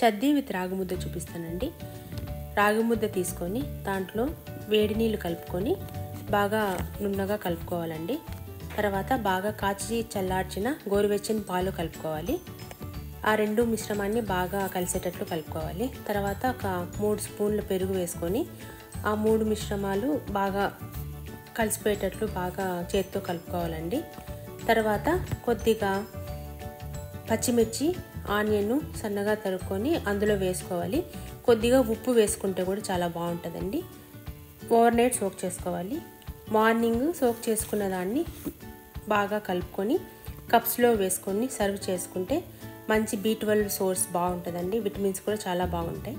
చద్ది with రాగి ముద్ద చూపిస్తానండి. రాగి ముద్ద తీసుకొని దాంట్లో వేడి నీళ్ళు కలుపుకొని బాగా నున్నగా కలుపుకోవాలండి. తర్వాత బాగా కాచి చల్లార్చిన గోరువెచ్చని పాలు కలుపుకోవాలి. ఆ రెండు మిశ్రమాన్ని బాగా కలిసేటట్లు కలుపుకోవాలి. తర్వాత ఒక 3 స్పూన్ల పెరుగు వేసుకొని ఆ 3 మిశ్రమాలు బాగా కలిసిపోయేటట్లు బాగా చేతితో కలుపుకోవాలండి. తర్వాత కొద్దిగా పచ్చిమిర్చి ఆనియన్ సన్నగా తరుక్కొని అందులో వేసుకోవాలి. కొద్దిగా ఉప్పు వేసుకుంటే కూడా చాలా బాగుంటుందండి. ఓవర్ నైట్ సోక్ చేసుకోవాలి. మార్నింగ్ సోక్ చేసుకున్న దాన్ని బాగా కలుపుకొని కప్స్లో వేసుకొని సర్వ్ చేసుకుంటే మంచి B12 సోర్స్ బాగుంటుందండి. విటమిన్స్ కూడా చాలా బాగుంటాయి.